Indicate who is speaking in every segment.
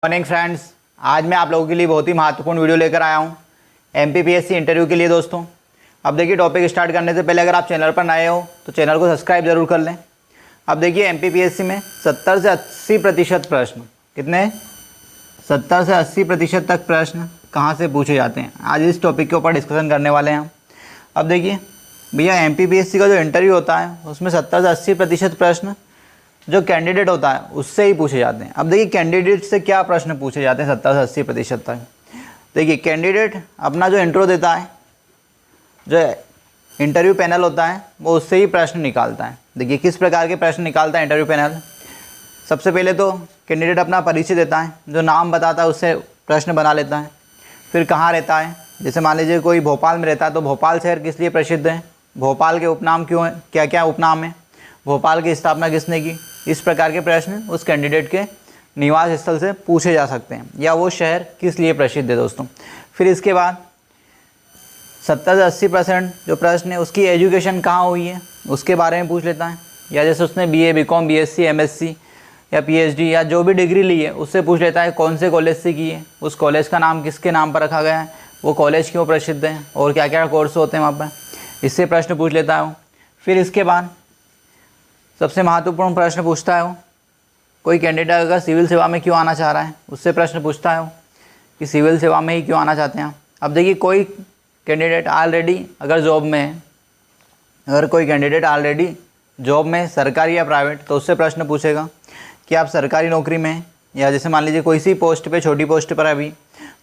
Speaker 1: Morning friends, आज मैं आप लोगों के लिए बहुत ही महत्वपूर्ण वीडियो लेकर आया हूं एमपीपीएससी इंटरव्यू के लिए। दोस्तों अब देखिए, टॉपिक स्टार्ट करने से पहले अगर आप चैनल पर नए हो तो चैनल को सब्सक्राइब जरूर कर लें। अब देखिए, एमपीपीएससी में 70 से 80% प्रश्न, कितने 70 से 80% तक प्रश्न कहाँ से पूछे जाते हैं, आज इस टॉपिक के ऊपर डिस्कशन करने वाले हैं हम। अब देखिए भैया, एमपीपीएससी का जो इंटरव्यू होता है उसमें 70 से 80% प्रश्न जो कैंडिडेट होता है उससे ही पूछे जाते हैं। अब देखिए, कैंडिडेट से क्या प्रश्न पूछे जाते हैं 70 से 80% तक। देखिए, कैंडिडेट अपना जो इंट्रो देता है, जो इंटरव्यू पैनल होता है वो उससे ही प्रश्न निकालता है। देखिए किस प्रकार के प्रश्न निकालता है इंटरव्यू पैनल। सबसे पहले तो कैंडिडेट अपना परिचय देता है, जो नाम बताता है उससे प्रश्न बना लेता है। फिर कहाँ रहता है, जैसे मान लीजिए कोई भोपाल में रहता है तो भोपाल शहर किस लिए प्रसिद्ध है, भोपाल के उपनाम क्यों है, क्या क्या उपनाम है, भोपाल की स्थापना किसने की। इस प्रकार के प्रश्न उस कैंडिडेट के निवास स्थल से पूछे जा सकते हैं, या वो शहर किस लिए प्रसिद्ध है दोस्तों। फिर इसके बाद 70 से 80% जो प्रश्न है उसकी एजुकेशन कहाँ हुई है उसके बारे में पूछ लेता है, या जैसे उसने बीए, बीकॉम, बीएससी, एमएससी या पीएचडी या जो भी डिग्री ली है उससे पूछ लेता है कौन से कॉलेज से की है, उस कॉलेज का नाम किसके नाम पर रखा गया है, वो कॉलेज क्यों प्रसिद्ध है और क्या क्या कोर्स होते हैं वहाँ पर, इससे प्रश्न पूछ लेता है वो। फिर इसके बाद सबसे महत्वपूर्ण प्रश्न पूछता है वो, कोई कैंडिडेट अगर सिविल सेवा में क्यों आना चाह रहा है उससे प्रश्न पूछता है वो कि सिविल सेवा में ही क्यों आना चाहते हैं। अब देखिए, कोई कैंडिडेट ऑलरेडी अगर जॉब में है, अगर कोई कैंडिडेट ऑलरेडी जॉब में सरकारी या प्राइवेट, तो उससे प्रश्न पूछेगा कि आप सरकारी नौकरी में हैं, या जैसे मान लीजिए कोई सी पोस्ट पे, छोटी पोस्ट पर है अभी,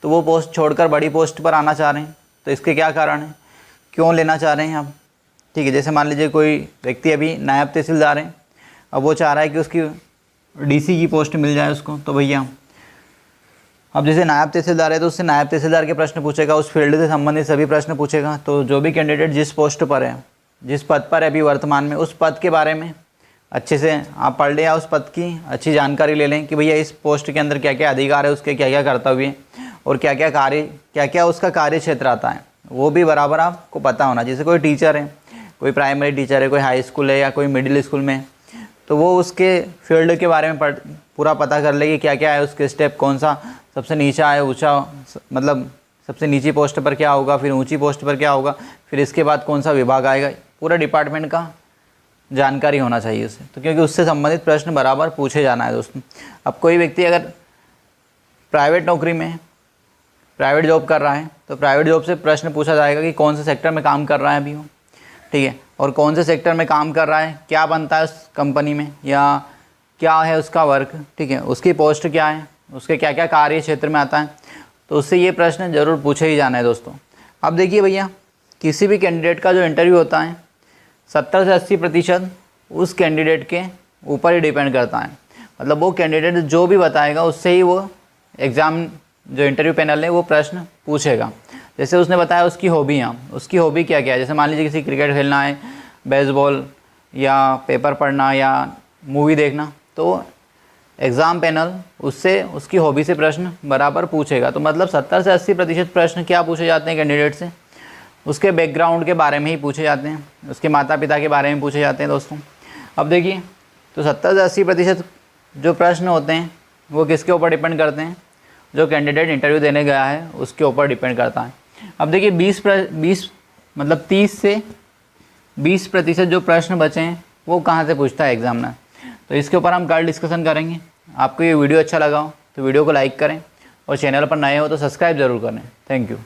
Speaker 1: तो वो पोस्ट छोड़कर बड़ी पोस्ट पर आना चाह रहे हैं, तो इसके क्या कारण है, क्यों लेना चाह रहे हैं आप। ठीक है, जैसे मान लीजिए कोई व्यक्ति अभी नायब तहसीलदार है, अब वो चाह रहा है कि उसकी डीसी की पोस्ट मिल जाए उसको, तो भैया अब जैसे नायब तहसीलदार है तो उससे नायब तहसीलदार के प्रश्न पूछेगा, उस फील्ड से संबंधित सभी प्रश्न पूछेगा। तो जो भी कैंडिडेट जिस पोस्ट पर है, जिस पद पर है अभी वर्तमान में, उस पद के बारे में अच्छे से आप पढ़ लें, या उस पद की अच्छी जानकारी ले लें कि भैया इस पोस्ट के अंदर क्या क्या अधिकार है, उसके क्या क्या कर्तव्य हैं और क्या क्या कार्य, क्या क्या उसका कार्य क्षेत्र आता है, वो भी बराबर आपको पता होना। जैसे कोई टीचर है, कोई प्राइमरी टीचर है, कोई हाई स्कूल है या कोई मिडिल स्कूल में, तो वो उसके फील्ड के बारे में पूरा पता कर ले कि क्या क्या है उसके स्टेप, कौन सा सबसे नीचा है, ऊंचा मतलब सबसे नीची पोस्ट पर क्या होगा, फिर ऊंची पोस्ट पर क्या होगा, फिर इसके बाद कौन सा विभाग आएगा, पूरा डिपार्टमेंट का जानकारी होना चाहिए उसे, तो क्योंकि उससे संबंधित प्रश्न बराबर पूछे जाना है दोस्तों। अब कोई व्यक्ति अगर प्राइवेट नौकरी में, प्राइवेट जॉब कर रहा है, तो प्राइवेट जॉब से प्रश्न पूछा जाएगा कि कौन से सेक्टर में काम कर रहा है अभी वो, ठीक है, और कौन से सेक्टर में काम कर रहा है, क्या बनता है उस कंपनी में, या क्या है उसका वर्क, ठीक है, उसकी पोस्ट क्या है, उसके क्या क्या कार्य क्षेत्र में आता है, तो उससे ये प्रश्न ज़रूर पूछे ही जाना है दोस्तों। अब देखिए भैया, किसी भी कैंडिडेट का जो इंटरव्यू होता है 70 से 80% उस कैंडिडेट के ऊपर ही डिपेंड करता है। मतलब वो कैंडिडेट जो भी बताएगा उससे ही वो एग्ज़ाम, जो इंटरव्यू पैनल है वो प्रश्न पूछेगा। जैसे उसने बताया उसकी हॉबियाँ, उसकी हॉबी क्या क्या है, जैसे मान लीजिए किसी क्रिकेट खेलना है, बेसबॉल या पेपर पढ़ना या मूवी देखना, तो एग्ज़ाम पैनल उससे उसकी हॉबी से प्रश्न बराबर पूछेगा। तो मतलब 70 से 80% प्रश्न क्या पूछे जाते हैं कैंडिडेट से, उसके बैकग्राउंड के बारे में ही पूछे जाते हैं, उसके माता पिता के बारे में पूछे जाते हैं दोस्तों। अब देखिए, तो 70 से 80% जो प्रश्न होते हैं वो किसके ऊपर डिपेंड करते हैं, जो कैंडिडेट इंटरव्यू देने गया है उसके ऊपर डिपेंड करता है। अब देखिए 20 मतलब 30 से 20% जो प्रश्न बचे हैं वो कहाँ से पूछता है एग्जामिनर, तो इसके ऊपर हम कल डिस्कशन करेंगे। आपको ये वीडियो अच्छा लगा हो तो वीडियो को लाइक करें, और चैनल पर नए हो तो सब्सक्राइब ज़रूर करें। Thank you.